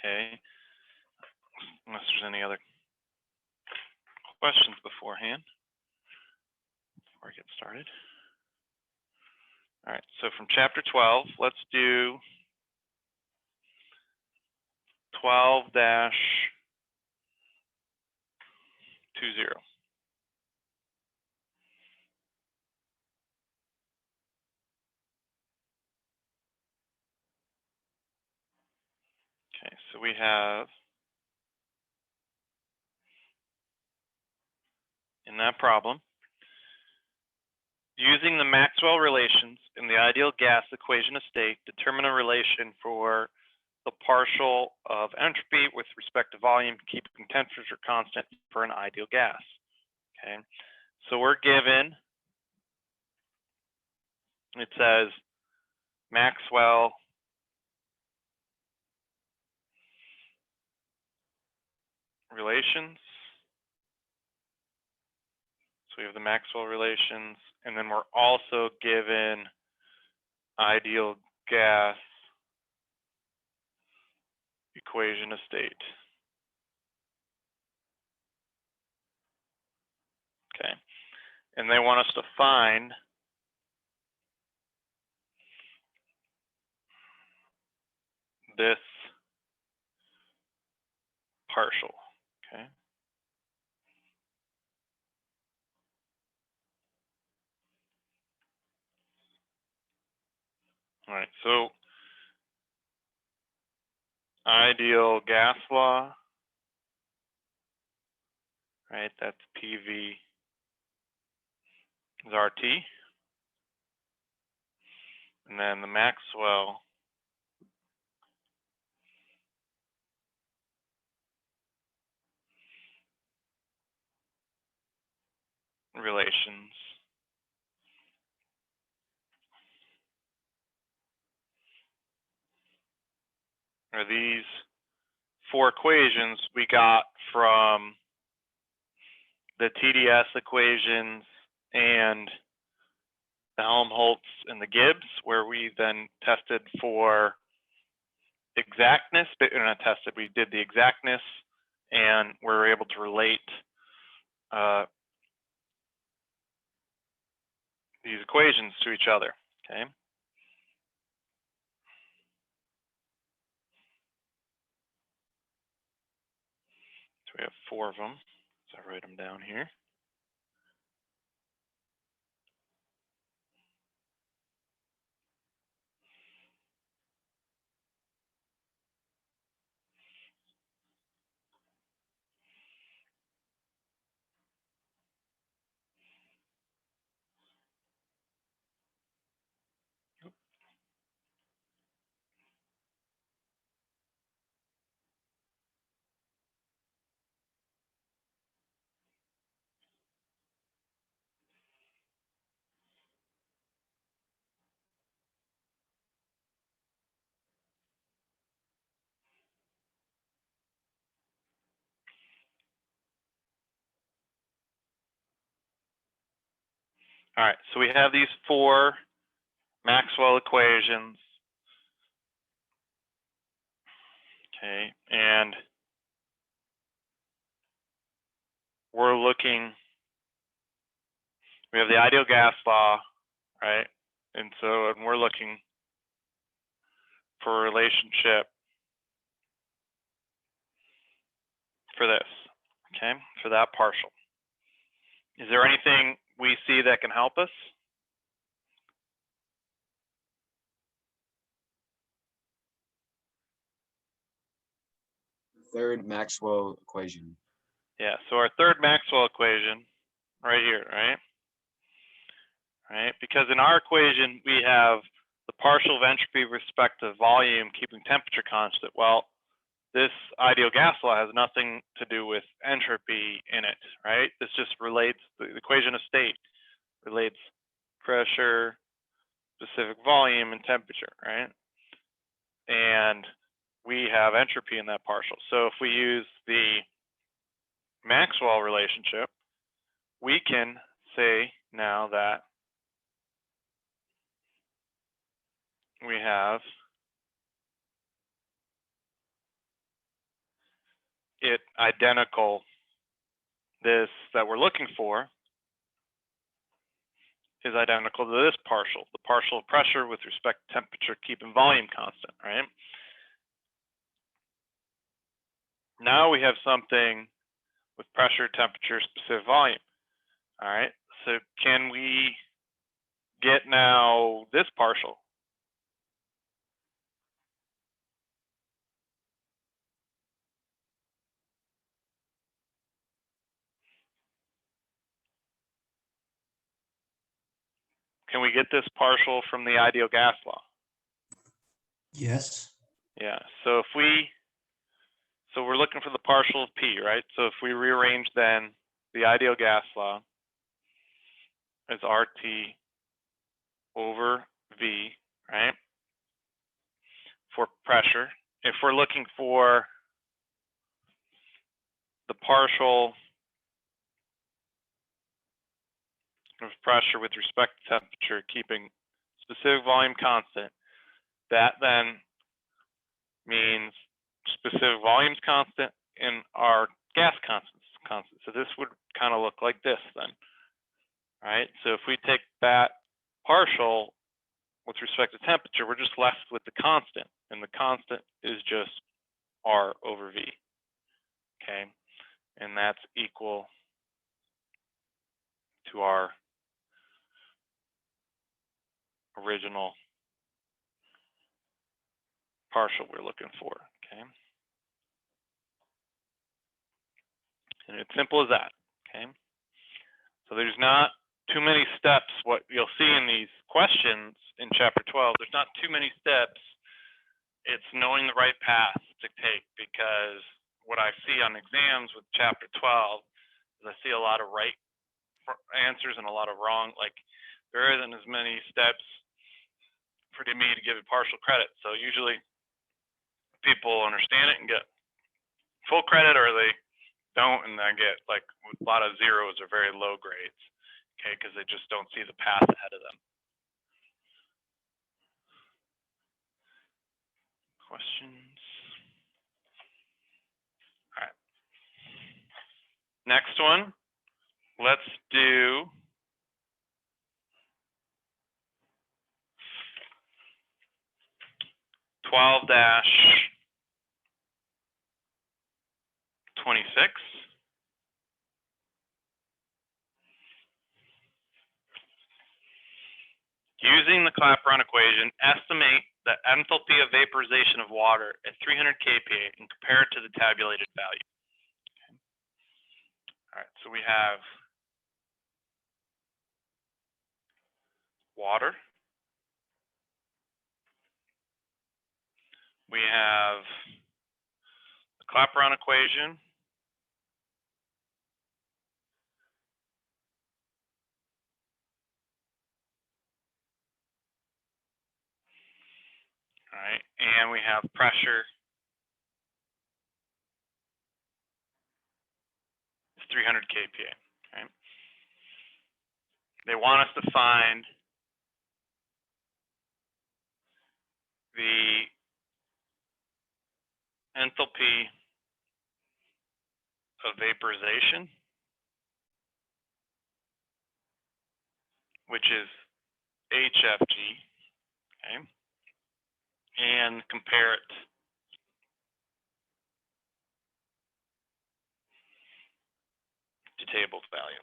okay, unless there's any other questions beforehand before I get started. All right, so from chapter 12, let's do 12-20. Okay, so we have in that problem, using the Maxwell relations in the ideal gas equation of state, determine a relation for the partial of entropy with respect to volume, keeping temperature constant for an ideal gas. Okay, so we're given, it says Maxwell relations. So we have the Maxwell relations, and then we're also given ideal gas equation of state. Okay, and they want us to find this partial. Okay. All right, so ideal gas law, right? That's PV is RT. And then the Maxwell relations are these four equations we got from the TDS equations and the Helmholtz and the Gibbs, where we then tested for exactness, but not tested, we did the exactness, and we were able to relate these equations to each other, okay? So we have four of them, so I write them down here. All right, so we have these four Maxwell equations, okay, and we're looking, we have the ideal gas law, right? And we're looking for a relationship for this, okay, for that partial. Is there anything we see that can help us? Third Maxwell equation. Yeah, so our third Maxwell equation right here, right? Right, because in our equation, we have the partial of entropy with respect to volume, keeping temperature constant. Well, this ideal gas law has nothing to do with entropy in it, right? This just relates, the equation of state relates pressure, specific volume, and temperature, right? And we have entropy in that partial. So if we use the Maxwell relationship, we can say now that we have identical, this that we're looking for is identical to this partial, the partial of pressure with respect to temperature keeping volume constant, right? Now we have something with pressure, temperature, specific volume. All right, so can we get now this partial? Can we get this partial from the ideal gas law? Yes. Yeah, so if we, so we're looking for the partial of P, right? So if we rearrange then the ideal gas law as RT over V, right? For pressure, if we're looking for the partial of pressure with respect to temperature, keeping specific volume constant, that then means specific volumes constant and our gas constants constant. So this would kind of look like this then, right? So if we take that partial with respect to temperature, we're just left with the constant, and the constant is just R over V, okay? And that's equal to our original partial we're looking for, okay? And it's simple as that, okay? So there's not too many steps. What you'll see in these questions in chapter 12, there's not too many steps. It's knowing the right path to take, because what I see on exams with chapter 12 is I see a lot of right answers and a lot of wrong. Like, there isn't as many steps for me to give it partial credit. So usually people understand it and get full credit, or they don't and I get like a lot of zeros or very low grades, okay, because they just don't see the path ahead of them. Questions? All right. Next one, let's do -26. Using the Clapeyron equation, estimate the enthalpy of vaporization of water at 300 kPa and compare it to the tabulated value. Okay. All right, so we have water. We have the Clapeyron equation. All right, and we have pressure is 300 kPa. Okay. They want us to find the enthalpy of vaporization, which is HFG, okay, and compare it to table value.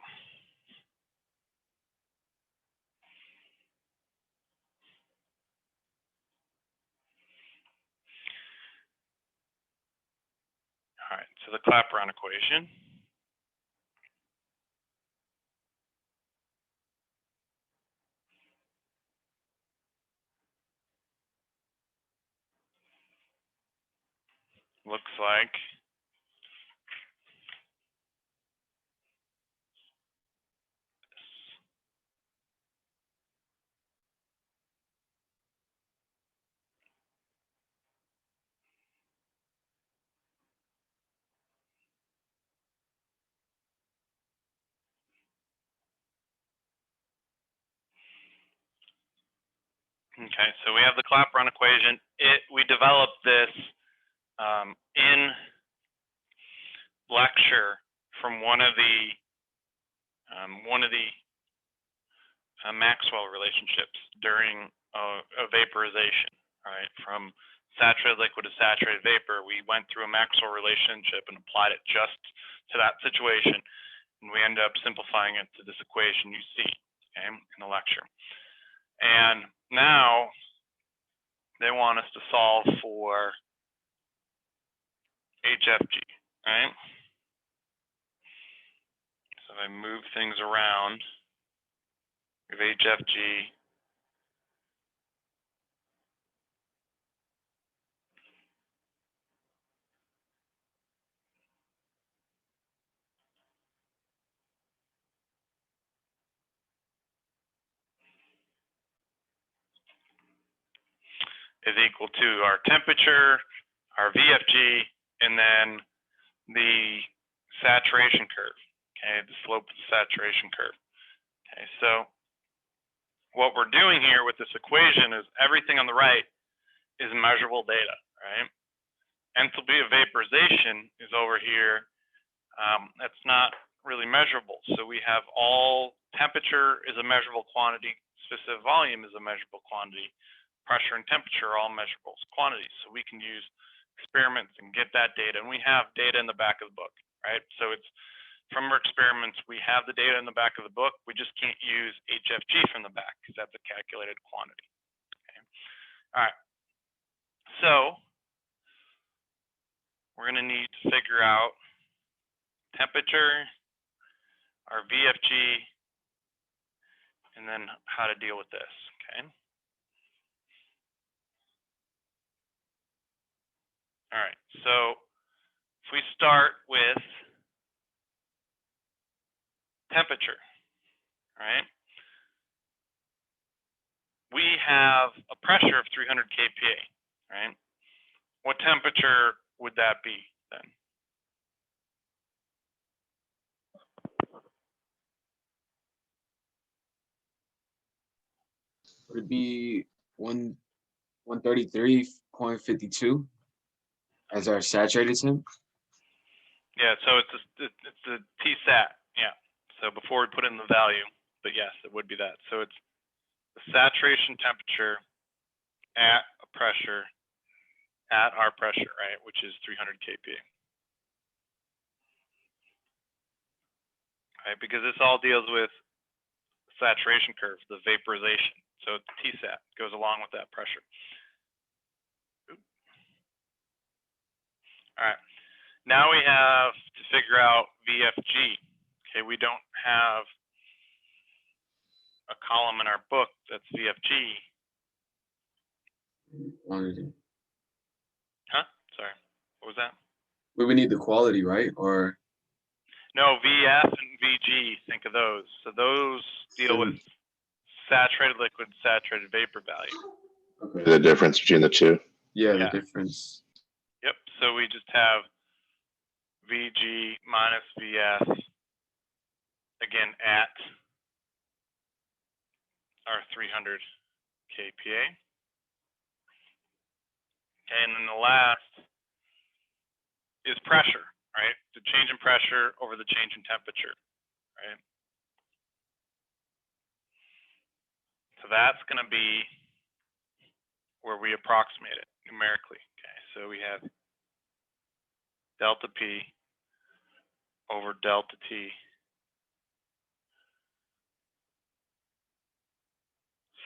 All right, so the Clapeyron equation. Looks like okay, so we have the Clapeyron equation. We developed this in lecture from one of the Maxwell relationships during a vaporization, right? From saturated liquid to saturated vapor, we went through a Maxwell relationship and applied it just to that situation, and we ended up simplifying it to this equation you see, okay, in the lecture. And now they want us to solve for HFG, right? So if I move things around, we have HFG. Is equal to our temperature, our VFG, and then the saturation curve, okay, the slope of the saturation curve. Okay, so what we're doing here with this equation is everything on the right is measurable data, right? Enthalpy of vaporization is over here. That's not really measurable. So we have all temperature is a measurable quantity, specific volume is a measurable quantity, pressure and temperature are all measurable quantities. So we can use experiments and get that data. And we have data in the back of the book, right? So it's from our experiments, we have the data in the back of the book. We just can't use HFG from the back because that's a calculated quantity. Okay. All right. So we're going to need to figure out temperature, our VFG, and then how to deal with this, okay? All right, so if we start with temperature, right? We have a pressure of 300 kPa, right? What temperature would that be then? Would it be 133.52 as our saturated temp? Yeah, so it's a T-sat, yeah. So before we put in the value, but yes, it would be that. So it's the saturation temperature at a pressure, at our pressure, right, which is 300 kPa. Right, because this all deals with saturation curve, the vaporization. So the T-sat goes along with that pressure. All right, now we have to figure out VFG. Okay, we don't have a column in our book that's VFG. Huh? Sorry, what was that? We would need the quality, right? Or no, VF and VG, think of those. So those deal with saturated liquid, saturated vapor value. Okay. The difference between the two. Yeah, the difference. Yep, so we just have VG minus VF, again, at our 300 kPa. Okay, and then the last is pressure, right? The change in pressure over the change in temperature, right? So that's going to be where we approximate it numerically. Okay, so we have delta P over delta T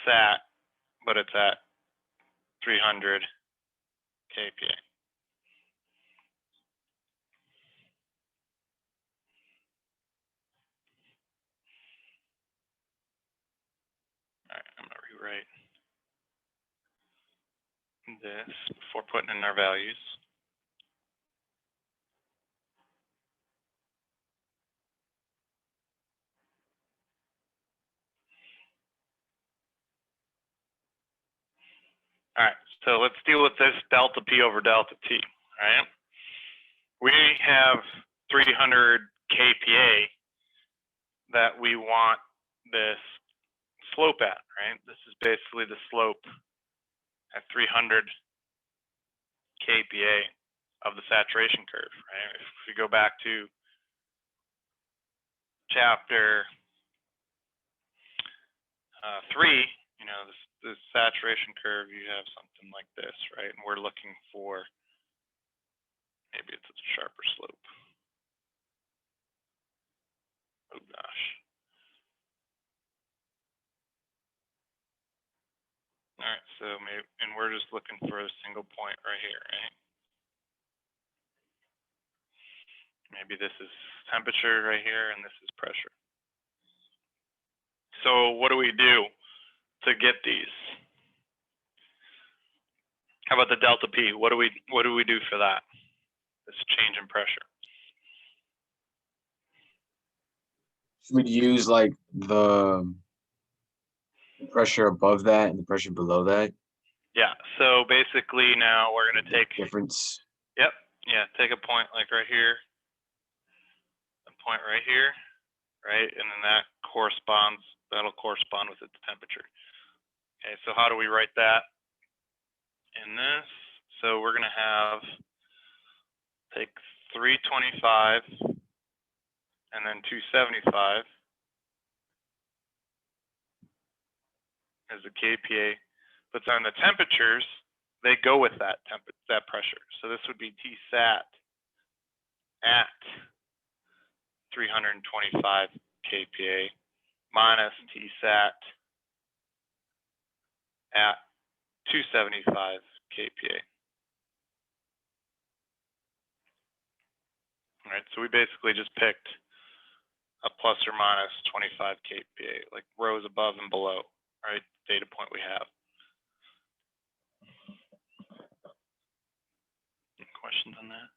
sat, but it's at 300 kPa. All right, I'm going to rewrite this before putting in our values. All right, so let's deal with this delta P over delta T, right? We have 300 kPa that we want this slope at, right? This is basically the slope at 300 kPa. of the saturation curve, right? If we go back to chapter 3, you know, this saturation curve, you have something like this, right? And we're looking for, maybe it's a sharper slope. Oh gosh. All right, so maybe, and we're just looking for a single point right here, right? Maybe this is temperature right here, and this is pressure. So what do we do to get these? How about the delta P? What do we do for that? This change in pressure. We'd use like the pressure above that and the pressure below that. Yeah. So basically, now we're going to take difference. Yep. Yeah. Take a point like right here, a point right here, right, and then that corresponds. That'll correspond with its temperature. Okay. So how do we write that in this? So we're going to have take 325 and then 275 as the kPa, but then the temperatures, they go with that pressure. So this would be Tsat at 325 kPa minus Tsat at 275 kPa. All right, so we basically just picked a plus or minus 25 kPa, like rows above and below, right? Data point we have. Any questions on that?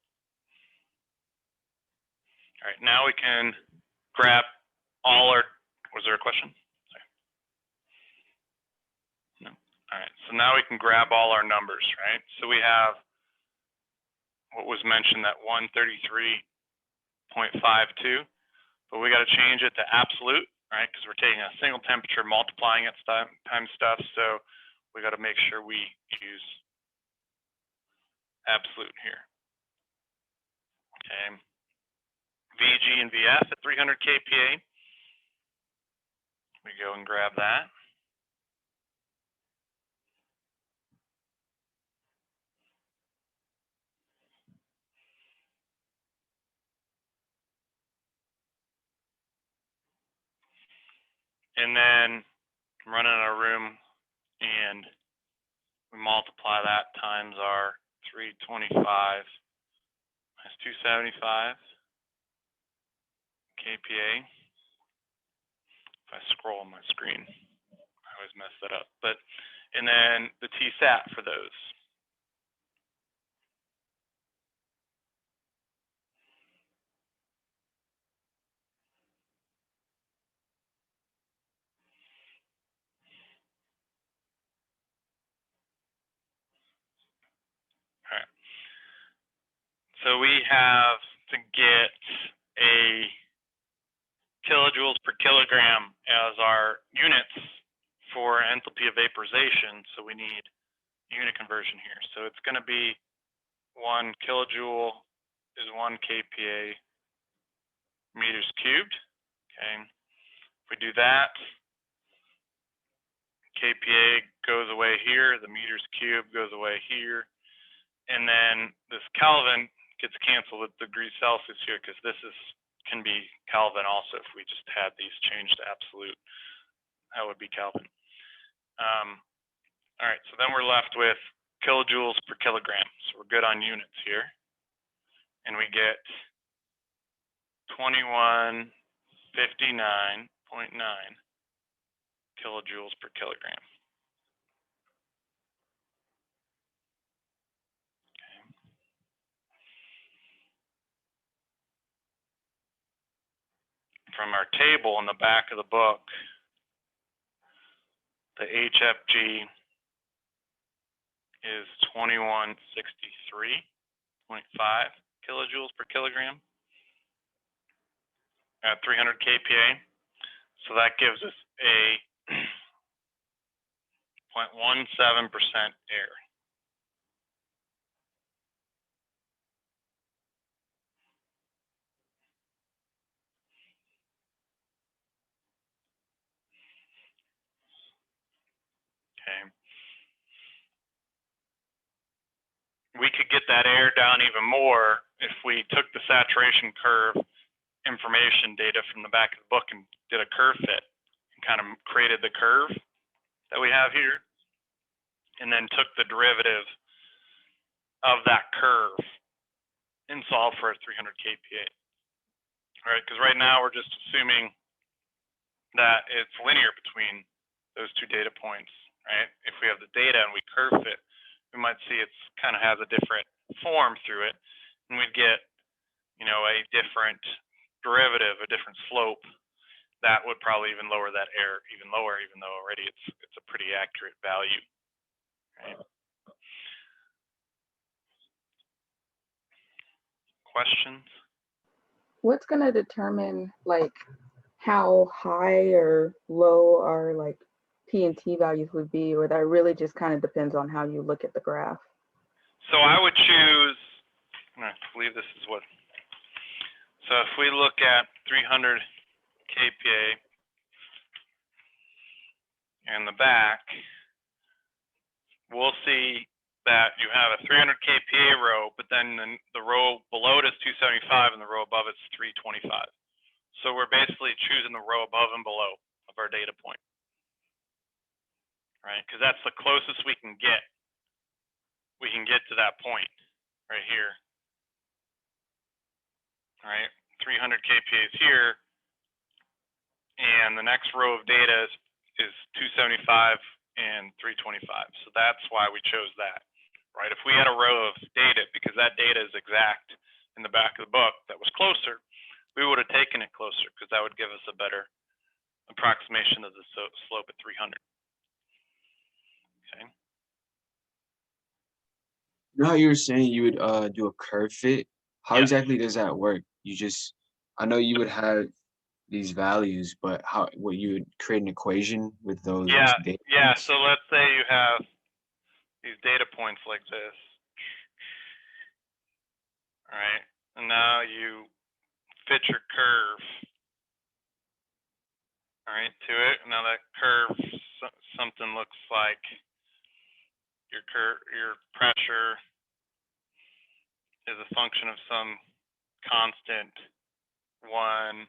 All right, now we can grab all our, was there a question? Sorry. No. All right, so now we can grab all our numbers, right? So we have what was mentioned, that 133.52, but we got to change it to absolute, right? Because we're taking a single temperature, multiplying it times stuff. So we got to make sure we use absolute here. Okay. VG and VF at 300 kPa. We go and grab that. And then run in our room and we multiply that times our 325 minus 275 kPa. If I scroll on my screen, I always mess that up. But, and then the Tsat for those. All right. So we have to get a kilojoules per kilogram as our units for enthalpy of vaporization. So we need unit conversion here. So it's going to be 1 kilojoule is 1 kPa meters cubed. Okay. If we do that, kPa goes away here, the meters cubed goes away here, and then this Kelvin gets canceled with degrees Celsius here, because this can be Kelvin also. If we just had these changed to absolute, that would be Kelvin. All right, so then we're left with kilojoules per kilogram. So we're good on units here, and we get 2159.9 kilojoules per kilogram. Okay. From our table in the back of the book, the HFG is 2163.5 kilojoules per kilogram at 300 kPa. So that gives us a 0.17% air. we could get that error down even more if we took the saturation curve information data from the back of the book and did a curve fit and kind of created the curve that we have here, and then took the derivative of that curve and solve for a 300 kPa. All right, because right now we're just assuming that it's linear between those two data points, right? If we have the data and we curve fit, we might see it's kind of has a different form through it, and we'd get, you know, a different derivative, a different slope that would probably even lower that error even lower, even though already it's a pretty accurate value, right? Questions? What's going to determine like how high or low our like P and T values would be, or that really just kind of depends on how you look at the graph? So I would choose, I believe this is what, so if we look at 300 kPa in the back, we'll see that you have a 300 kPa row, but then the row below it is 275 and the row above it's 325. So we're basically choosing the row above and below of our data point, right? Because that's the closest we can get. We can get to that point right here. All right, 300 kPa is here, and the next row of data is 275 and 325. So that's why we chose that, right? If we had a row of data, because that data is exact in the back of the book that was closer, we would have taken it closer because that would give us a better approximation of the slope at 300. Okay. You know how you were saying you would do a curve fit? How Yeah. exactly does that work? You just, I know you would have these values, but what you would create an equation with those data Yeah. points? So let's say you have these data points like this. All right, and now you fit your curve, all right, to it. Now that curve, something looks like your pressure is a function of some constant 1,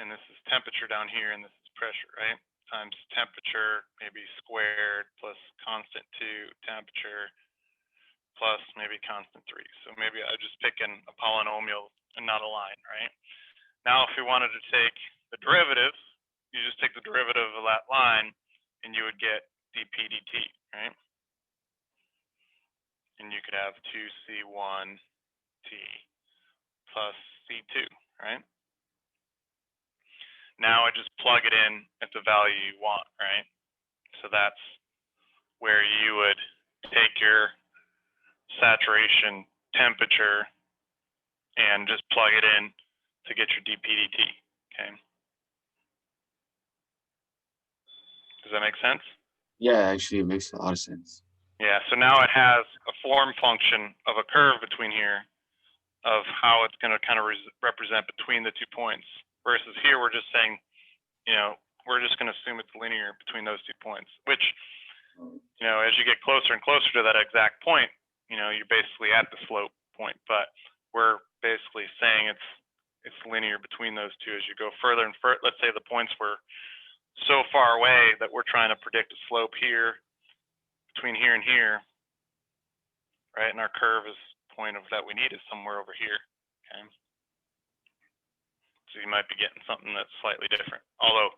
and this is temperature down here, and this is pressure, right? Times temperature, maybe squared, plus constant 2, temperature, plus maybe constant 3. So maybe I'm just picking a polynomial and not a line, right? Now, if we wanted to take the derivative, you just take the derivative of that line, and you would get dp dt, right? And you could have 2c1 t plus c2, right? Now I just plug it in at the value you want, right? So that's where you would take your saturation temperature and just plug it in to get your dp dt, okay? Does that make sense? Yeah, actually, it makes a lot of sense. Yeah, so now it has a form function of a curve between here of how it's going to kind of represent between the 2 points, versus here we're just saying, you know, we're just going to assume it's linear between those 2 points, which, you know, as you get closer and closer to that exact point, you know, you're basically at the slope point, but we're basically saying it's linear between those two as you go further and further. Let's say the points were so far away that we're trying to predict a slope here between here and here, right? And our curve is point of that we need is somewhere over here, okay? So you might be getting something that's slightly different. Although,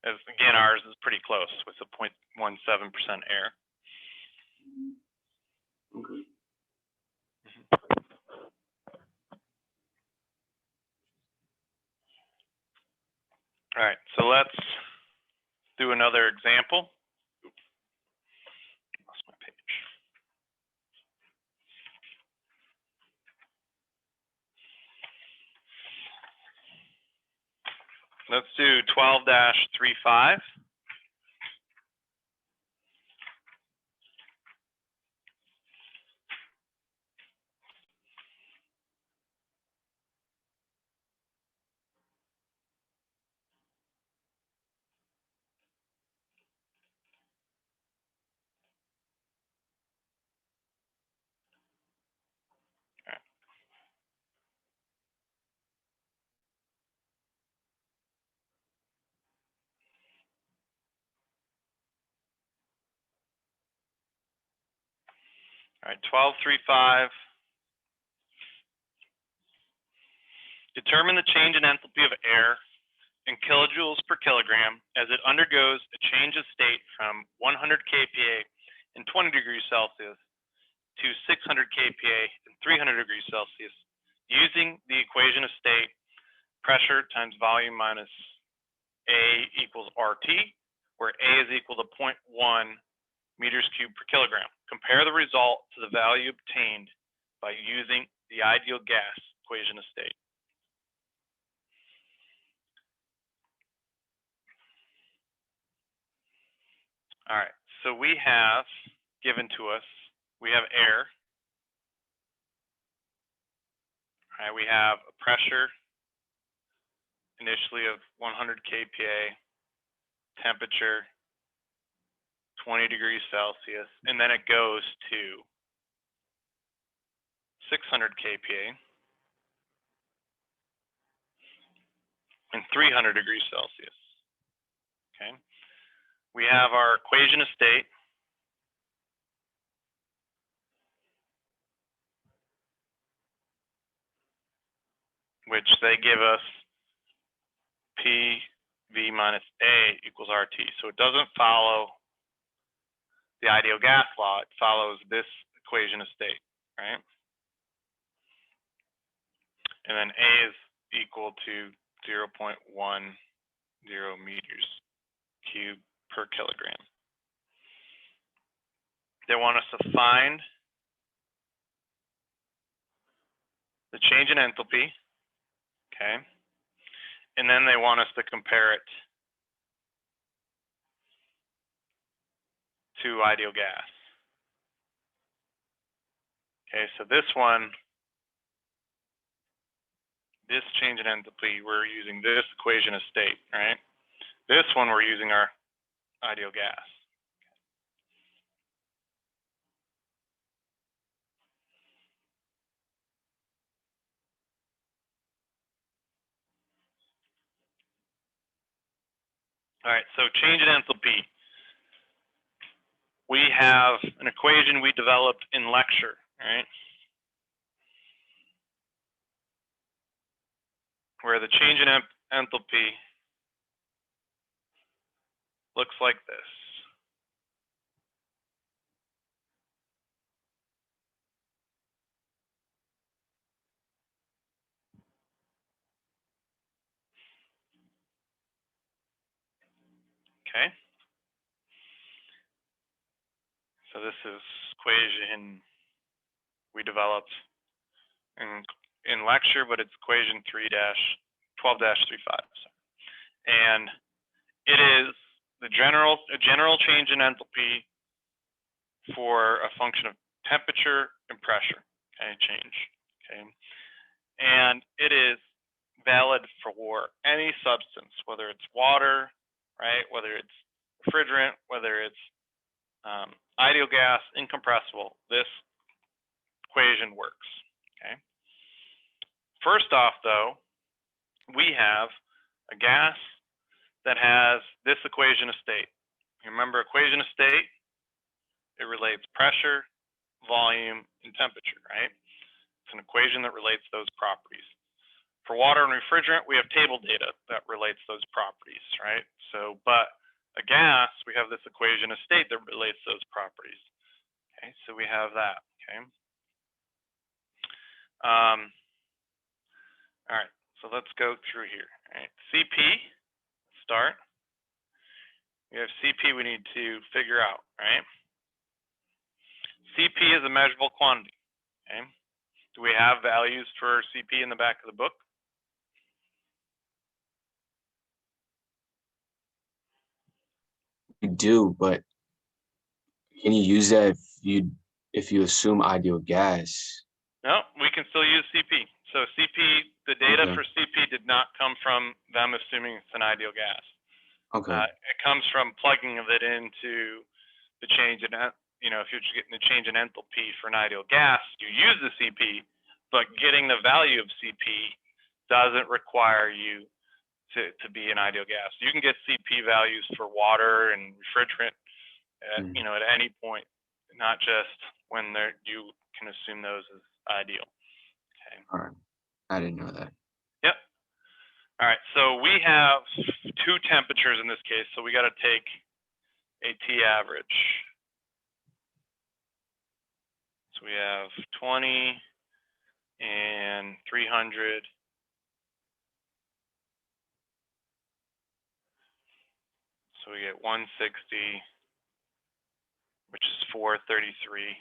as again, ours is pretty close with a 0.17% error. Okay. All right, so let's do another example. Oops. Lost my page. Let's do 12-35. All right, 12.3.5. Determine the change in enthalpy of air in kilojoules per kilogram as it undergoes a change of state from 100 kPa in 20 degrees Celsius to 600 kPa in 300 degrees Celsius using the equation of state pressure times volume minus A equals RT, where A is equal to 0.1 meters cubed per kilogram. Compare the result to the value obtained by using the ideal gas equation of state. All right, so we have given to us, we have air. All right, we have a pressure initially of 100 kPa, temperature 20 degrees Celsius, and then it goes to 600 kPa and 300 degrees Celsius. Okay, we have our equation of state. Which they give us PV minus A equals RT. So it doesn't follow the ideal gas law, it follows this equation of state, right? And then A is equal to 0.10 meters cubed per kilogram. They want us to find the change in enthalpy, okay? And then they want us to compare it to ideal gas. Okay, so this one, this change in enthalpy, we're using this equation of state, right? This one, we're using our ideal gas. All right, so change in enthalpy. We have an equation we developed in lecture, right? Where the change in enthalpy looks like this. Okay. So this is equation we developed in lecture, but it's equation 12-35. And it is a general change in enthalpy for a function of temperature and pressure, okay, change, okay? And it is valid for any substance, whether it's water, right, whether it's refrigerant, whether it's ideal gas, incompressible, this equation works, okay? First off, though, we have a gas that has this equation of state. You remember equation of state? It relates pressure, volume, and temperature, right? It's an equation that relates those properties. For water and refrigerant, we have table data that relates those properties, right? So, but a gas, we have this equation of state that relates those properties. Okay, so we have that, okay? All right, so let's go through here. All right, CP, start. We have CP we need to figure out, right? CP is a measurable quantity, okay? Do we have values for CP in the back of the book? You do, but can you use that if you assume ideal gas? No, we can still use CP. So CP, the data Okay. for CP did not come from them assuming it's an ideal gas. Okay. It comes from plugging of it into the change in, you know, if you're just getting the change in enthalpy for an ideal gas, you use the CP, but getting the value of CP doesn't require you to be an ideal gas. You can get CP values for water and refrigerant at, you know, at any point not just when you can assume those as ideal. Okay. All right. I didn't know that. Yep. All right, so we have two temperatures in this case, so we got to take a T average. So we have 20 and 300. So we get 160, which is 433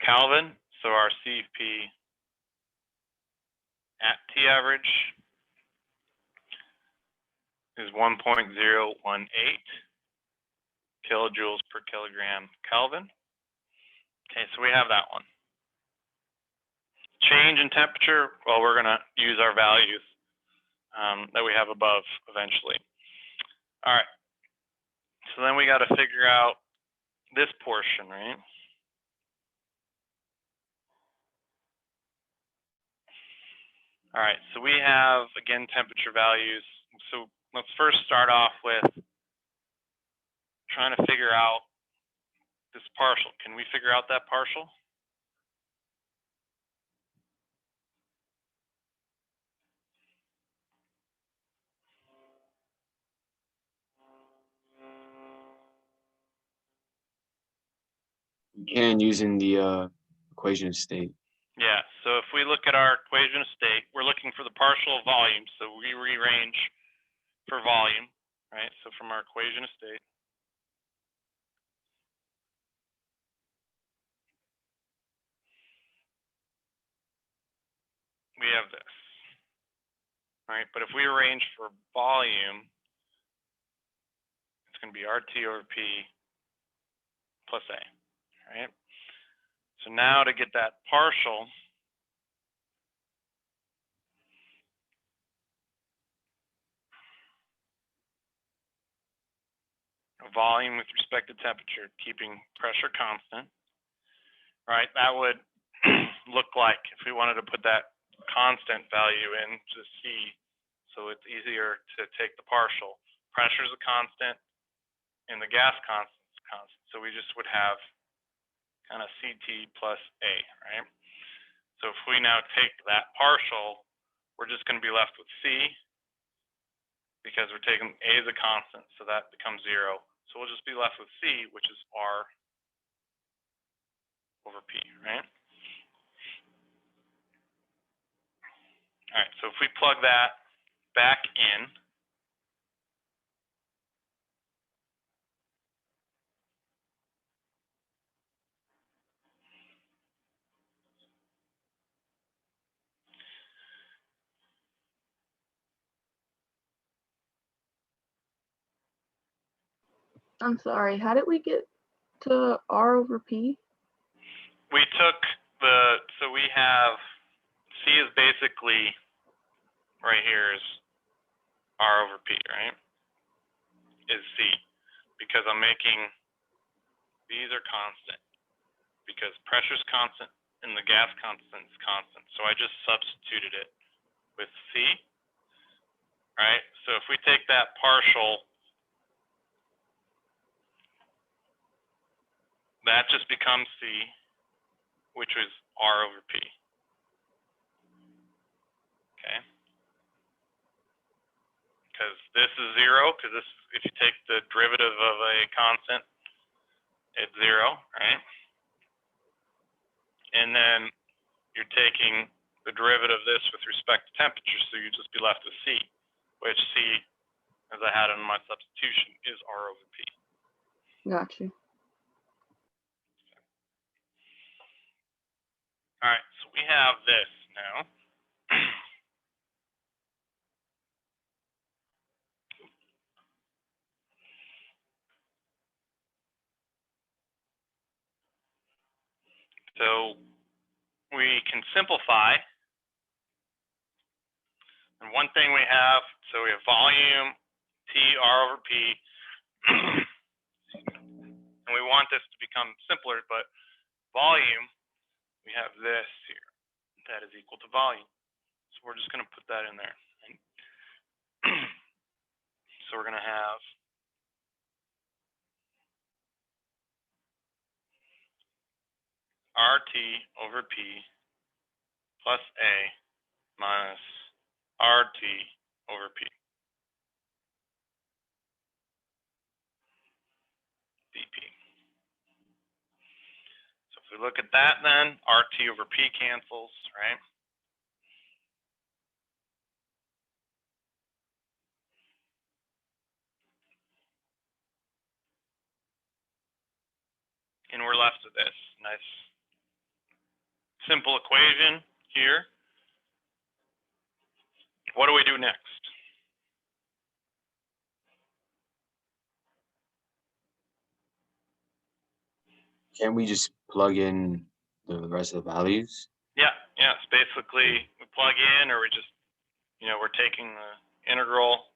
Kelvin. So our CP at T average is 1.018 kilojoules per kilogram Kelvin. Okay, so we have that one. Change in temperature, well, we're going to use our values that we have above eventually. All right, so then we got to figure out this portion, right? All right, so we have, again, temperature values. So let's first start off with trying to figure out this partial. Can we figure out that partial? You can using the equation of state. Yeah, so if we look at our equation of state, we're looking for the partial of volume. So we rearrange for volume, right? So from our equation of state, we have this, right? But if we arrange for volume, it's going to be RT over P plus A, right? So now to get that partial, volume with respect to temperature, keeping pressure constant, right? That would look like if we wanted to put that constant value in to C, so it's easier to take the partial. Pressure is a constant, and the gas constant is constant. So we just would have kind of CT plus A, right? So if we now take that partial, we're just going to be left with C because we're taking A as a constant, so that becomes 0. So we'll just be left with C, which is R over P, right? All right, so if we plug that back in, I'm sorry, how did we get to R over P? we took so we have C is basically right here is R over P, right? Is C, because I'm making, these are constant, because pressure is constant and the gas constant is constant. So I just substituted it with C, right? So if we take that partial, that just becomes C, which is R over P. Okay. Because this is 0, because this, if you take the derivative of a constant, it's 0, right? And then you're taking the derivative of this with respect to temperature, so you just be left with C, which C, as I had in my substitution, is R over P. Got you. All right, so we have this now. So we can simplify. And one thing we have, so we have volume, T, R over P. And we want this to become simpler, but volume, we have this here. That is equal to volume. So we're just going to put that in there. So we're going to have RT over P plus A minus RT over P dP. So if we look at that then, RT over P cancels, right? And we're left with this nice simple equation here. What do we do next? Can't we just plug in the rest of the values? Yeah, it's basically we plug in, or we just, we're taking the integral.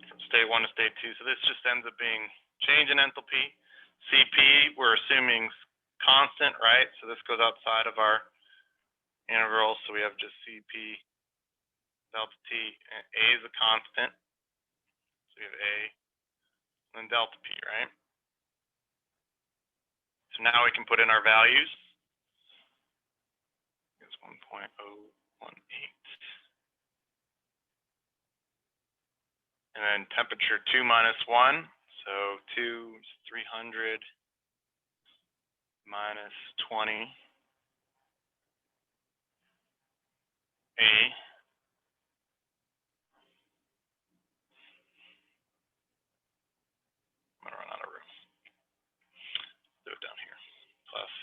From state 1 to state 2. So this just ends up being change in enthalpy. CP, we're assuming constant, right? So this goes outside of our integral. So we have just CP delta T, and A is a constant. So we have A, and then delta P, right? So now we can put in our values. It's 1.018. And then temperature 2 minus 1. So 2 is 300 minus 20. A. I'm gonna run out of room. Do it down here. Plus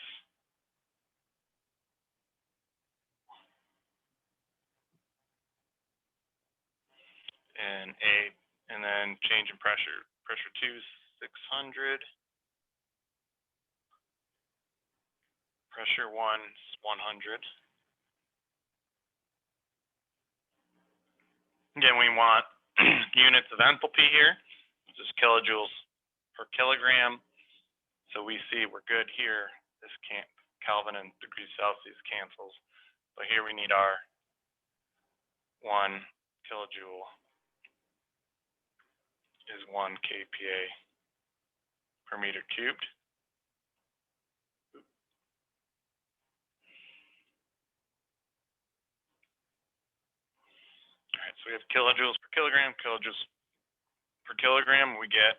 and A, and then change in pressure. Pressure 2 is 600. Pressure 1 is 100. Again, we want units of enthalpy here, which is kilojoules per kilogram. So we see we're good here. This can't, Kelvin and degrees Celsius cancels. But here we need our 1 kilojoule is 1 kPa per meter cubed. All right, so we have kilojoules per kilogram, we get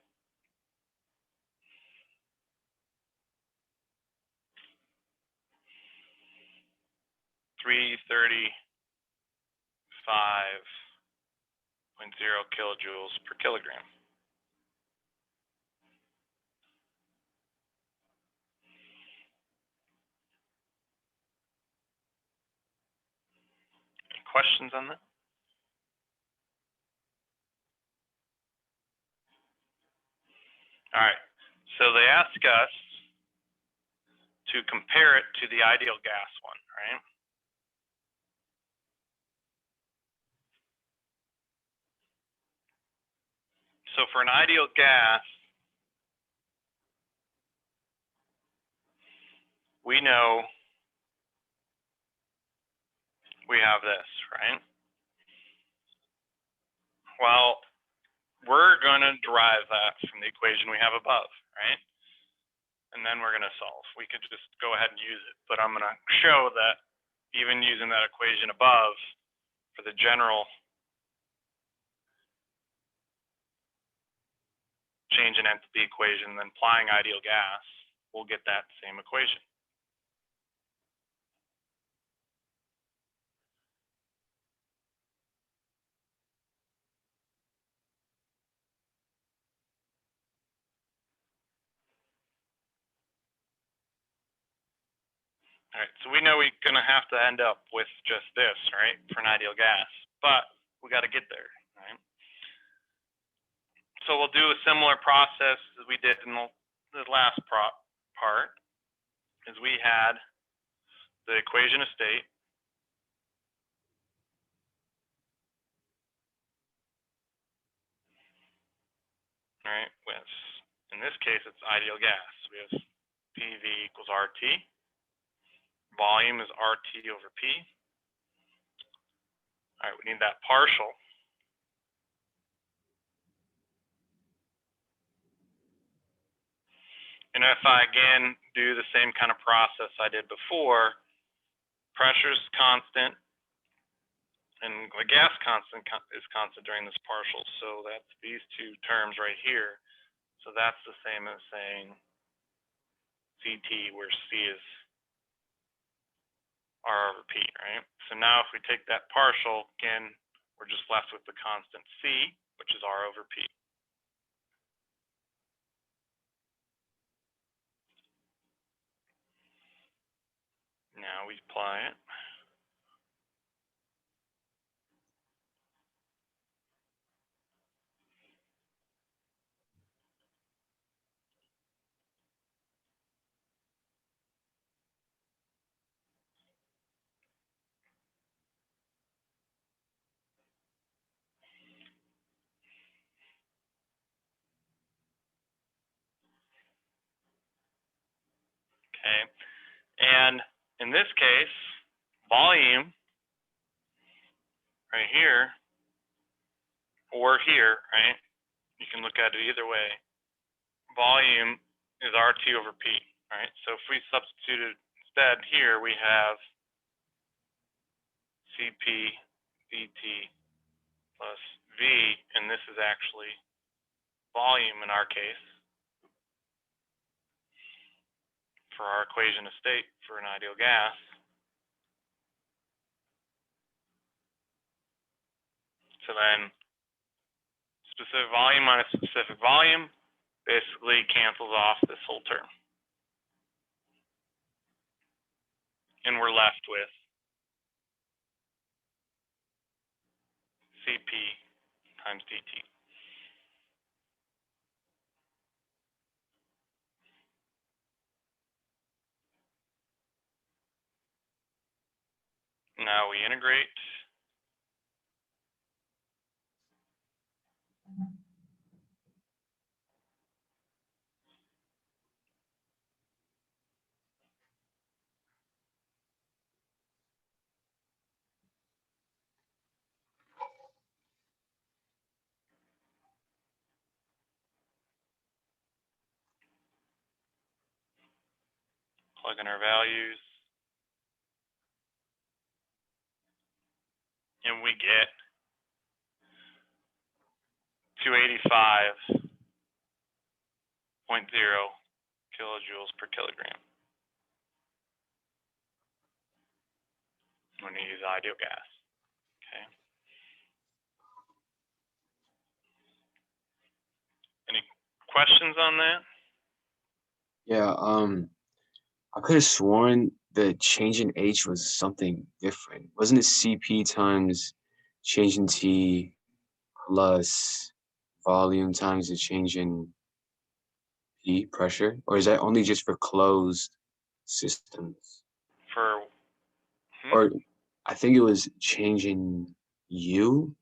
335.0 kilojoules per kilogram. Any questions on that? All right, so they ask us to compare it to the ideal gas one, right? So for an ideal gas, we know we have this, right? Well, we're going to derive that from the equation we have above, right? And then we're going to solve. We could just go ahead and use it, but I'm going to show that even using that equation above for the general change in enthalpy equation, then applying ideal gas, we'll get that same equation. All right, so we know we're going to have to end up with just this, right, for an ideal gas, but we got to get there, right? So we'll do a similar process as we did in the last part, is we had the equation of state. All right, with, in this case, it's ideal gas. We have PV equals RT. Volume is RT over P. All right, we need that partial. And if I again do the same kind of process I did before, pressure's constant and the gas constant is constant during this partial. So that's these two terms right here. So that's the same as saying CT, where C is R over P, right? So now if we take that partial, again, we're just left with the constant C, which is R over P. Now we apply it. Okay, and in this case, volume right here or here, right? You can look at it either way. Volume is RT over P, right? So if we substituted instead here, we have CP dt plus V, and this is actually volume in our case for our equation of state for an ideal gas. So then specific volume minus specific volume basically cancels off this whole term. And we're left with CP times dt. Now we integrate. Plug in our values. And we get 285.0 kilojoules per kilogram when you use ideal gas. Okay. Any questions on that? Yeah, I could have sworn the change in H was something different. Wasn't it CP times change in T plus volume times the change in P pressure? Or is that only just for closed systems? For Or I think it was change in U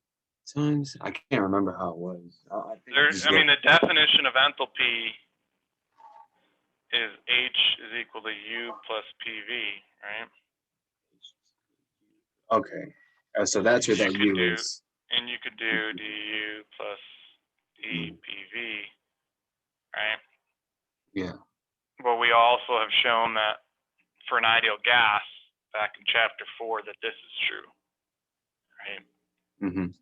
times? I can't remember how it was. I mean, the definition of enthalpy is H is equal to U plus PV, right? Okay. So that's what that U do, is. And you could do du plus dPV, right? Yeah. But we also have shown that for an ideal gas, back in chapter 4, that this is true, right? Mm-hmm.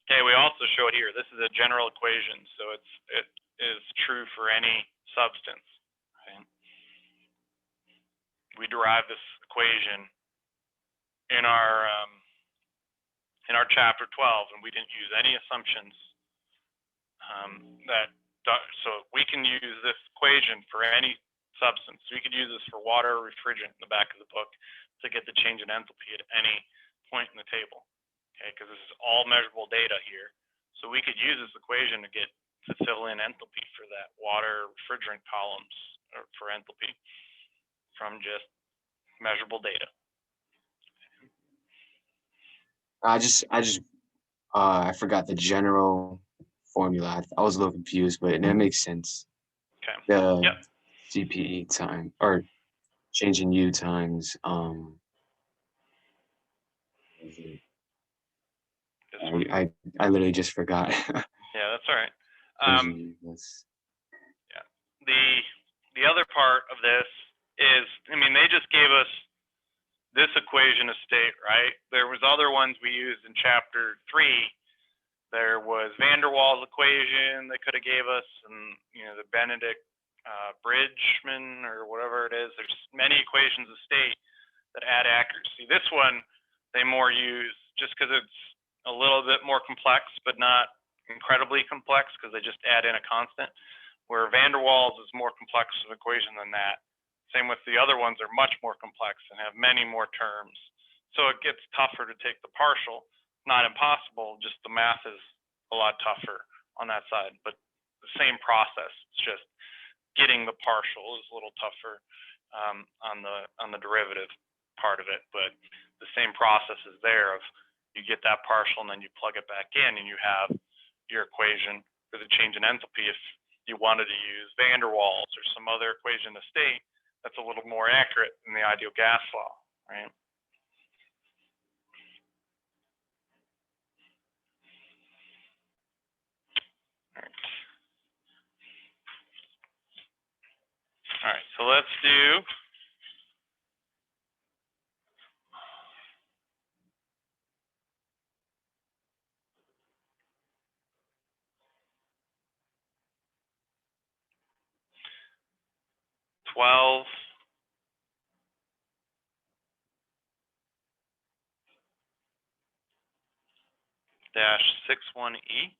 Okay, we also show it here. This is a general equation, so it is true for any substance. Right? We derive this equation in our chapter 12, and we didn't use any assumptions so we can use this equation for any substance. We could use this for water or refrigerant in the back of the book to get the change in enthalpy at any point in the table. Okay, because this is all measurable data here. So we could use this equation to fill in enthalpy for that water refrigerant columns or for enthalpy from just measurable data. I forgot the general formula. I was a little confused, but that makes sense. Okay. The CPE time or change in U times one. I literally just forgot. Yeah, that's all right. Yes. Yeah. The other part of this is, I mean, they just gave us this equation of state, right? There was other ones we used in chapter 3. There was van der Waals equation they could have gave us, and the Benedict Bridgman or whatever it is. There's many equations of state that add accuracy. This one they more use just because it's a little bit more complex, but not incredibly complex, because they just add in a constant. Where van der Waals is more complex of equation than that. Same with the other ones, are much more complex and have many more terms. So it gets tougher to take the partial. Not impossible, just the math is a lot tougher on that side. But the same process, it's just getting the partial is a little tougher on the derivative part of it. But the same process is there of you get that partial and then you plug it back in and you have your equation for the change in enthalpy. If you wanted to use van der Waals or some other equation of state, that's a little more accurate than the ideal gas law, right? All right, so let's do -12 -61E.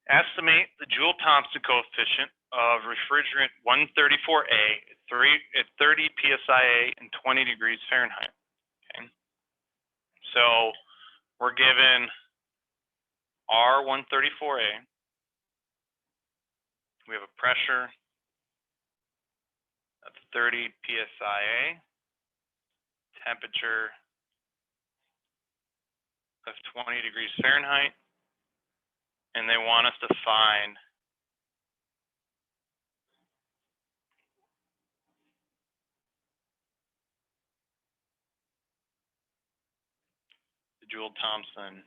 Estimate the Joule-Thomson coefficient of refrigerant 134A at 30 psia and 20 degrees Fahrenheit. Okay. So we're given R134A. We have a pressure of 30 psia, temperature of 20 degrees Fahrenheit, and they want us to find the Joule-Thomson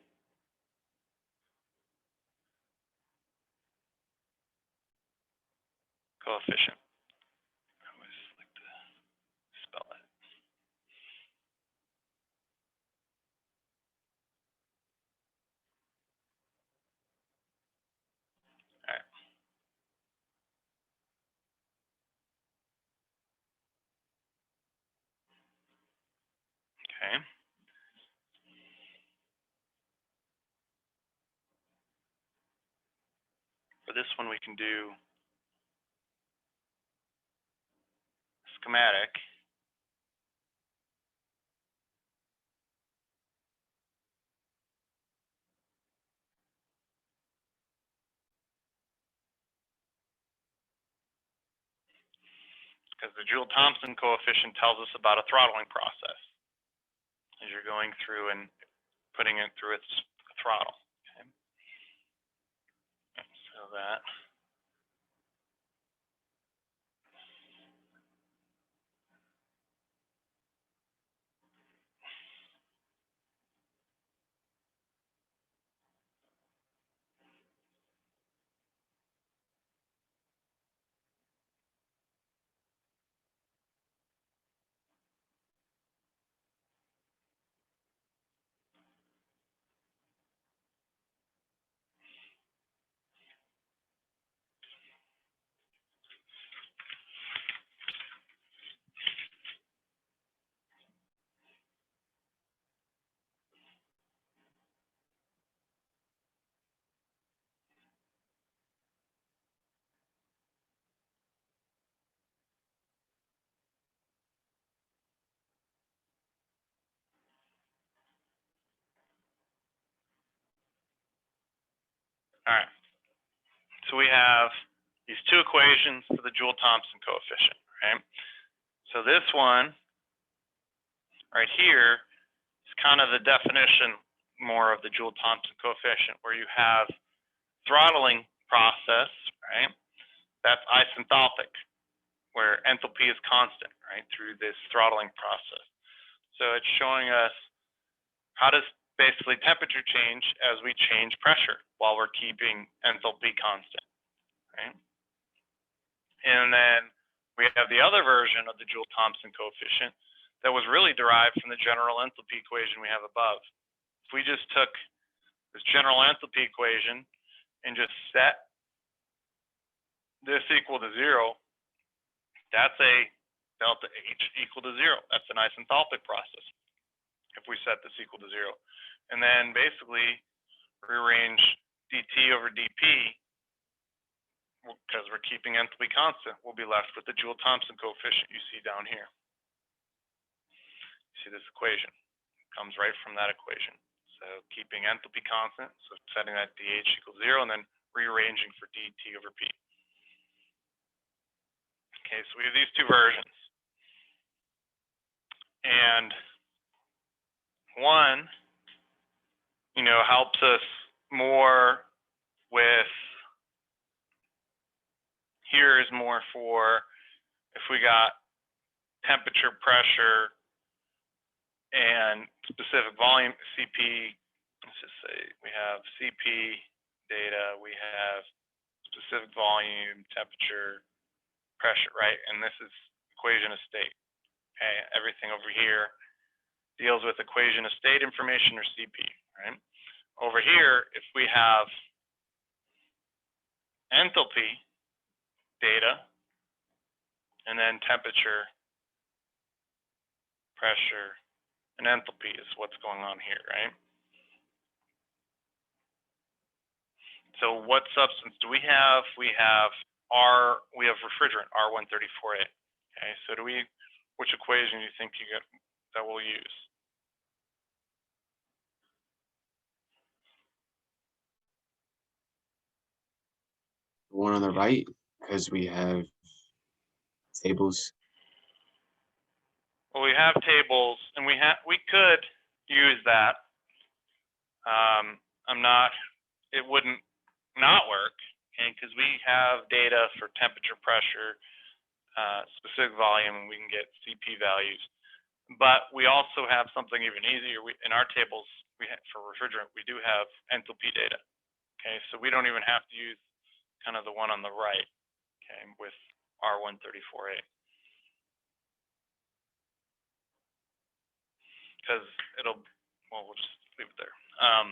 coefficient. I always like to spell it. All right. Okay. For this one, we can do schematic. Because the Joule-Thomson coefficient tells us about a throttling process as you're going through and putting it through its throttle. Okay. So that. All right. So we have these two equations for the Joule-Thomson coefficient, right? So this one right here is kind of the definition more of the Joule-Thomson coefficient, where you have throttling process, right? That's isenthalpic, where enthalpy is constant, right, through this throttling process. So it's showing us how does basically temperature change as we change pressure while we're keeping enthalpy constant, right? And then we have the other version of the Joule-Thomson coefficient that was really derived from the general enthalpy equation we have above. If we just took this general enthalpy equation and just set this equal to 0, that's a delta H equal to 0. That's an isenthalpic process if we set this equal to 0. And then basically rearrange dt over dp, because we're keeping enthalpy constant, we'll be left with the Joule-Thomson coefficient you see down here. You see this equation, it comes right from that equation. So keeping enthalpy constant, so setting that dH equals 0, and then rearranging for dt over p. Okay, so we have these two versions. And one, helps us more with, here is more for if we got temperature, pressure, and specific volume, CP, let's just say we have CP data, we have specific volume, temperature, pressure, right? And this is equation of state. Okay, everything over here deals with equation of state information, or CP, right? Over here, if we have enthalpy data and then temperature, pressure, and enthalpy is what's going on here, right? So what substance do we have? We have refrigerant, R134A. Okay, so which equation do you think that we'll use? The one on the right, because we have tables. Well, we have tables, and we could use that. It wouldn't not work, okay, because we have data for temperature, pressure, specific volume, and we can get CP values. But we also have something even easier. In our tables, for refrigerant, we do have enthalpy data. Okay, so we don't even have to use kind of the one on the right, okay, with R134A. Because we'll just leave it there. All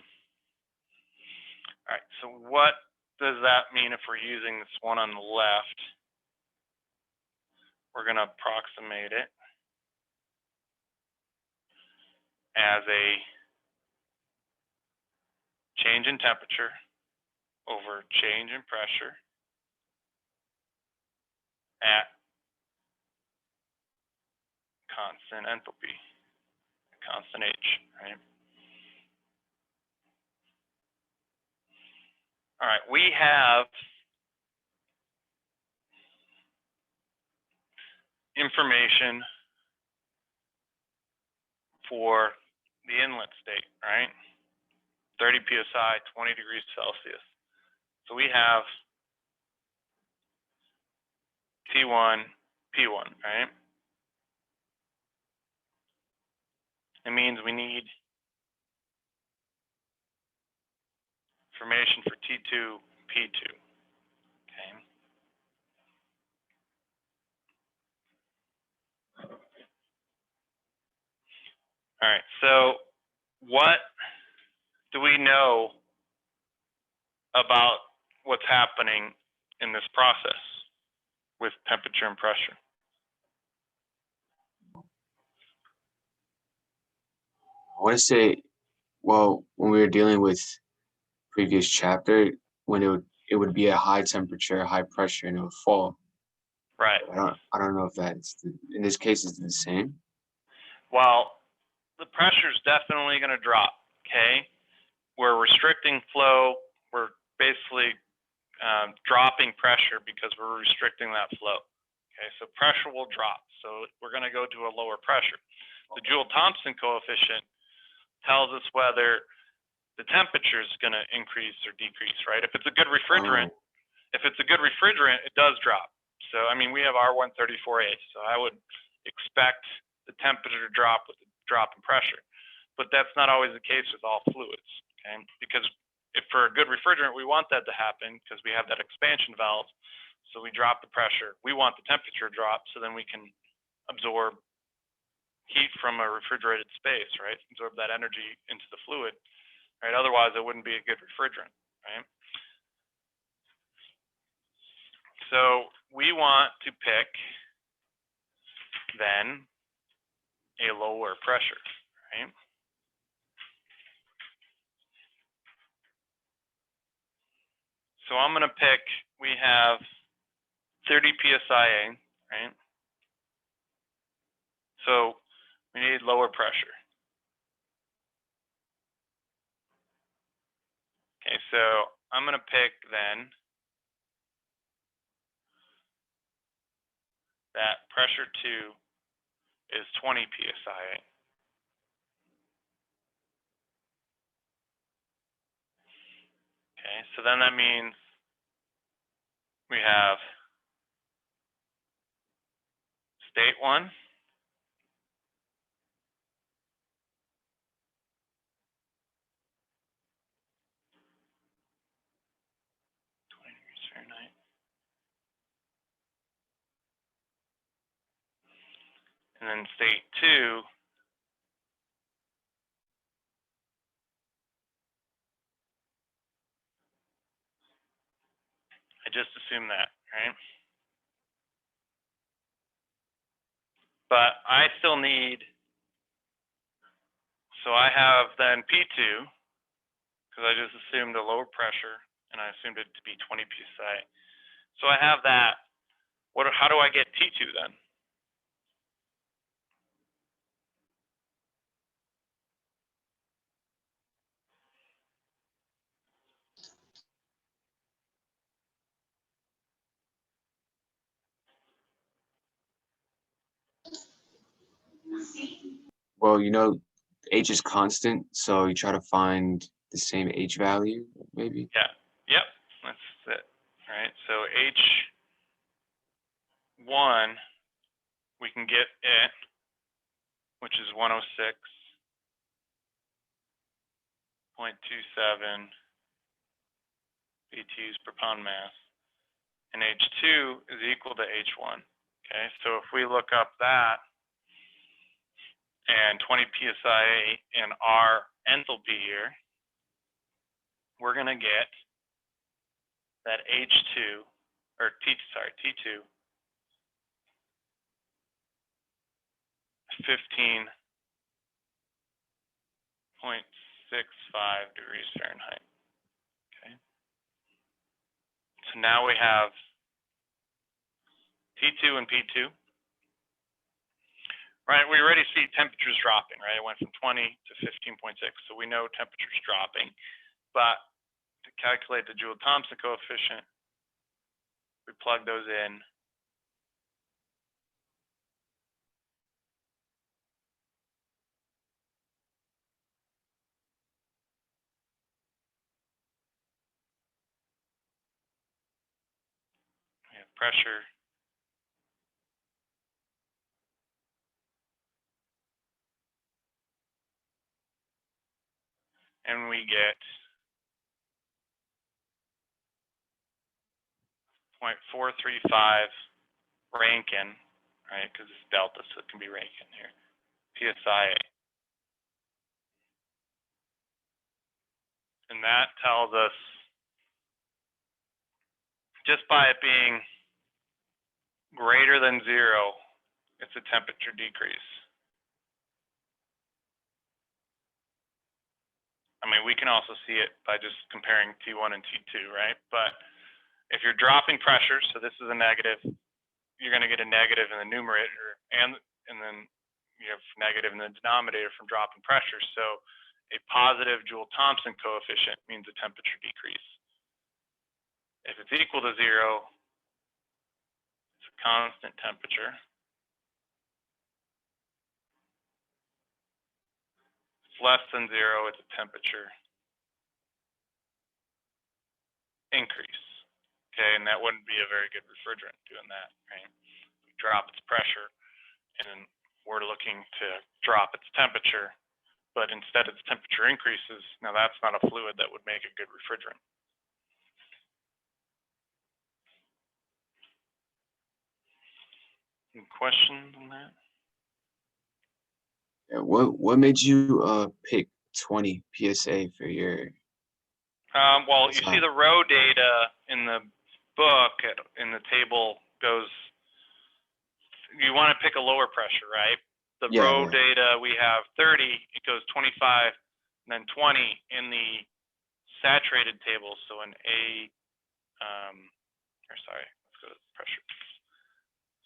right, so what does that mean if we're using this one on the left? We're going to approximate it as a change in temperature over change in pressure at constant enthalpy, constant H, right? All right, we have information for the inlet state, right? 30 psi, 20 degrees Celsius. So we have T1, P1, right? It means we need information for T2, P2, okay? All right, so what do we know about what's happening in this process with temperature and pressure? I want to say, well, when we were dealing with previous chapter, when it would be at high temperature, high pressure, and it would fall. Right. I don't know if that's in this case is the same. Well, the pressure is definitely going to drop. Okay, we're restricting flow. We're basically dropping pressure because we're restricting that flow. Okay, so pressure will drop. So we're going to go to a lower pressure. The Joule-Thomson coefficient tells us whether the temperature is going to increase or decrease, right? If it's a good refrigerant, it does drop. So, I mean, we have R134A, so I would expect the temperature to drop with the drop in pressure. But that's not always the case with all fluids, okay? Because if for a good refrigerant, we want that to happen because we have that expansion valve. So we drop the pressure. We want the temperature to drop so then we can absorb heat from a refrigerated space, right? Absorb that energy into the fluid, right? Otherwise, it wouldn't be a good refrigerant, right? So we want to pick then a lower pressure, right? So I'm going to pick, we have 30 psi, right? So we need lower pressure. Okay, so I'm going to pick then that pressure 2 is 20 psi. Okay, so then that means we have state 1, 20 degrees Fahrenheit. And then state 2 I just assume that, right? But I still need, so I have then P2, because I just assumed a lower pressure, and I assumed it to be 20 psi. So I have that. How do I get T2 then? Well, you know, H is constant, so you try to find the same H value, maybe. Yeah, yep, that's it, right? So H1, we can get it, which is 106.27 BTUs per pound mass. And H2 is equal to H1, okay? So if we look up that, and 20 psi in our enthalpy here, we're going to get that H2, or T2, 15.65 degrees Fahrenheit. Okay. So now we have T2 and P2. Right, we already see temperatures dropping, right? It went from 20 to 15.6, so we know temperature's dropping. But to calculate the Joule-Thomson coefficient, we plug those in. We have pressure. And we get 0.435 Rankine, right? Because it's delta, so it can be Rankine here. PSI. And that tells us, just by it being greater than 0, it's a temperature decrease. I mean, we can also see it by just comparing T1 and T2, right? But if you're dropping pressure, so this is a negative, you're going to get a negative in the numerator, and then you have negative in the denominator from dropping pressure. So a positive Joule-Thomson coefficient means a temperature decrease. If it's equal to 0, it's a constant temperature. If it's less than 0, it's a temperature increase. Okay, and that wouldn't be a very good refrigerant doing that, right? Drop its pressure, and we're looking to drop its temperature, but instead its temperature increases. Now that's not a fluid that would make a good refrigerant. Any questions on that? Yeah, what made you pick 20 PSA for your? Well, you see the row data in the book in the table goes. You want to pick a lower pressure, right? The row data we have 30, it goes 25, and then 20 in the saturated table. So in let's go to pressure.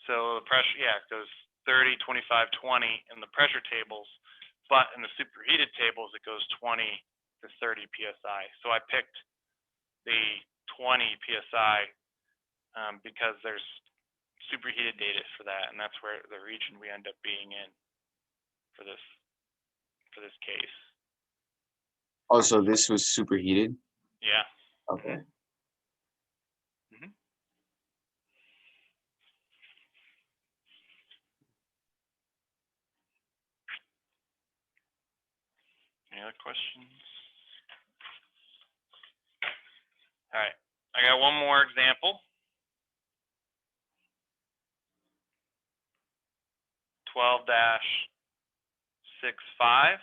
So the pressure, yeah, it goes 30, 25, 20 in the pressure tables, but in the superheated tables, it goes 20 to 30 psi. So I picked the 20 psi because there's superheated data for that, and that's where the region we end up being in for this case. Oh, so this was superheated? Yeah. Okay. Any other questions? All right, I got one more example. 12-65.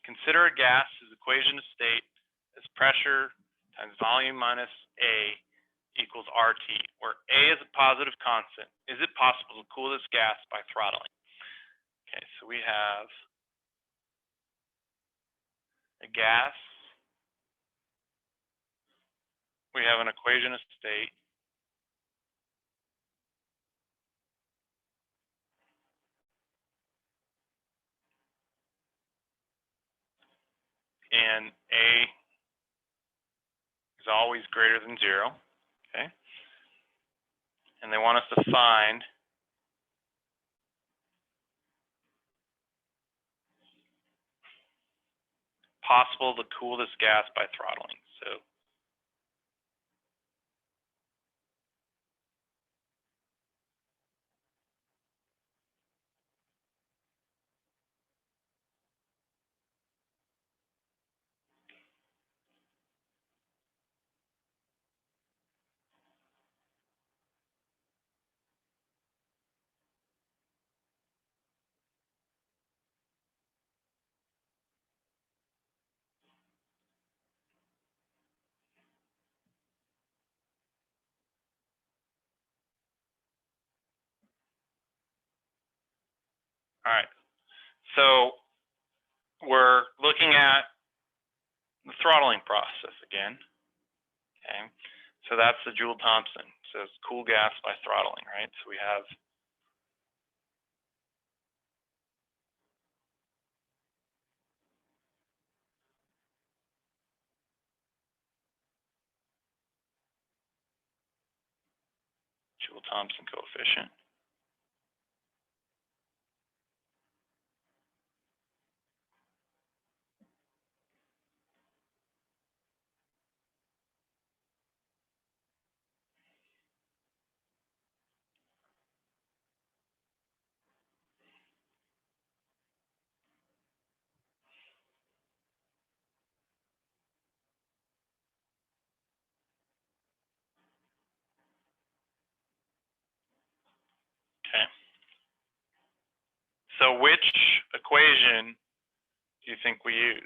Consider a gas whose equation of state is pressure times volume minus A equals RT, where A is a positive constant. Is it possible to cool this gas by throttling? Okay, so we have a gas. We have an equation of state. And A is always greater than 0, okay? And they want us to find possible to cool this gas by throttling. So all right, so we're looking at the throttling process again, okay? So that's the Joule-Thomson. So it's cool gas by throttling, right? So we have Joule-Thomson coefficient. Okay. So which equation do you think we use?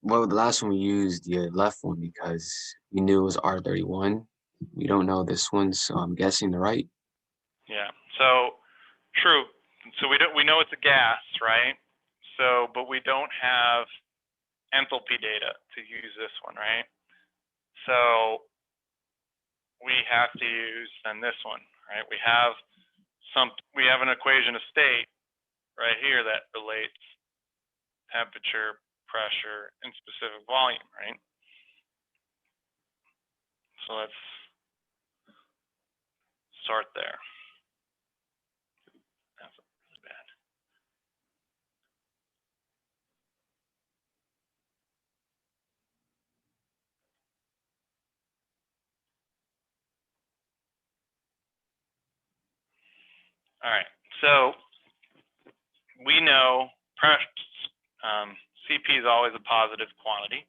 Well, the last one we used the left one because we knew it was R31. We don't know this one, so I'm guessing the right. Yeah. So true. So we know it's a gas, right? So, but we don't have enthalpy data to use this one, right? So we have to use then this one, right? We have an equation of state right here that relates temperature, pressure, and specific volume, right? So let's start there. That's really bad. All right, so we know CP is always a positive quantity,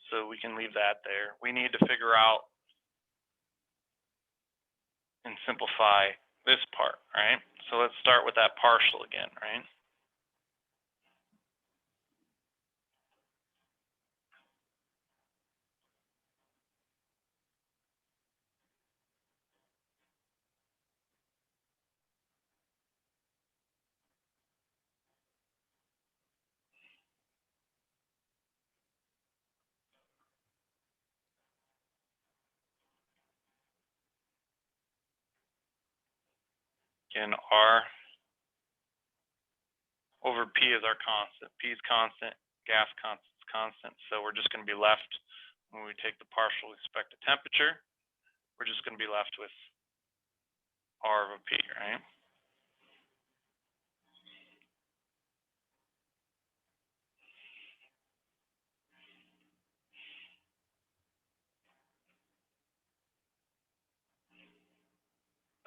so we can leave that there. We need to figure out and simplify this part, right? So let's start with that partial again, right? Again, R over P is our constant. P is constant, gas constant is constant. So we're just going to be left, when we take the partial with respect to temperature, we're just going to be left with R over P, right?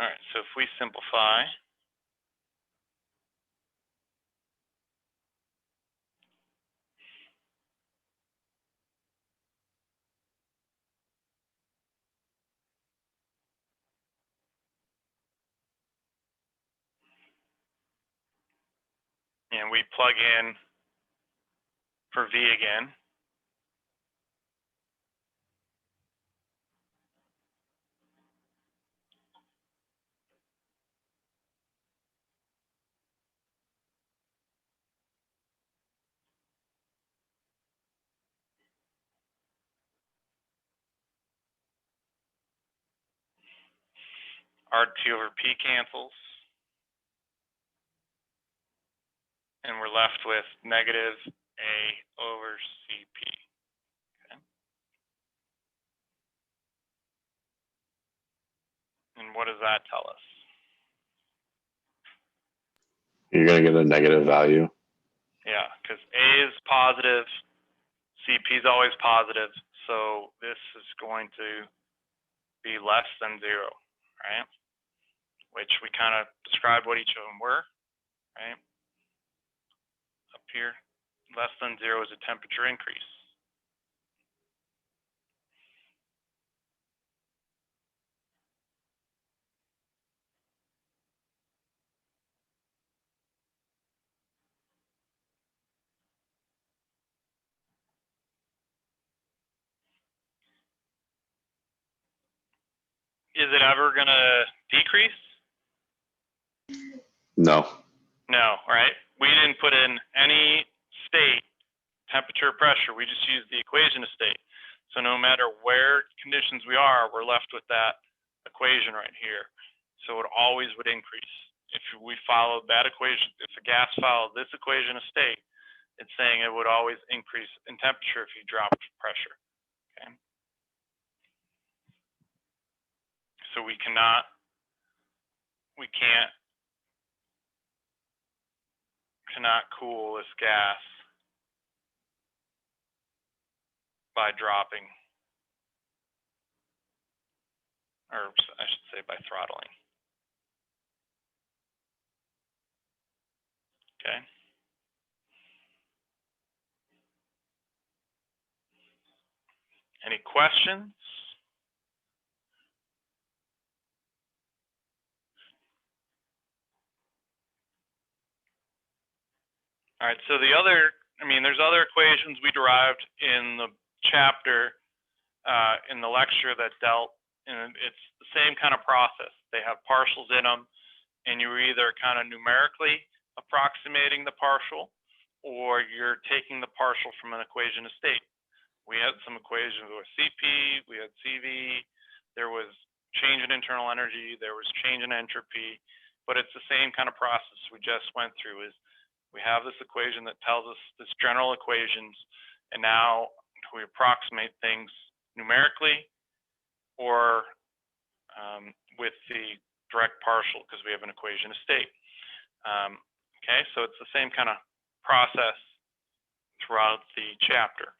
All right, so if we simplify, and we plug in for V again, RT over P cancels, and we're left with negative A over CP. Okay. And what does that tell us? You're going to get a negative value. Yeah, because A is positive, CP is always positive, so this is going to be less than 0, right? Which we kind of described what each of them were, right? Up here, less than 0 is a temperature increase. Is it ever going to decrease? No. No, right? We didn't put in any state, temperature, pressure. We just used the equation of state. So no matter where conditions we are, we're left with that equation right here. So it always would increase. If we followed that equation, if a gas followed this equation of state, it's saying it would always increase in temperature if you dropped pressure. Okay. So we can't cool this gas by dropping, or I should say by throttling. Okay. Any questions? All right, so there's other equations we derived in the chapter, in the lecture that dealt, and it's the same kind of process. They have partials in them, and you're either kind of numerically approximating the partial, or you're taking the partial from an equation of state. We had some equations with CP, we had CV, there was change in internal energy, there was change in entropy, but it's the same kind of process we just went through. Is we have this equation that tells us this general equations, and now we approximate things numerically or with the direct partial because we have an equation of state. Okay, so it's the same kind of process throughout the chapter.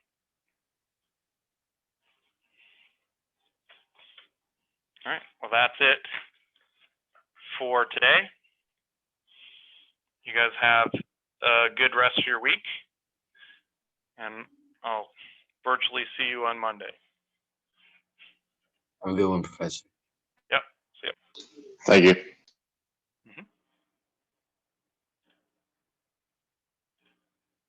All right, well, that's it for today. You guys have a good rest of your week, and I'll virtually see you on Monday. Have a good one, Professor. Yep, see ya. Thank you.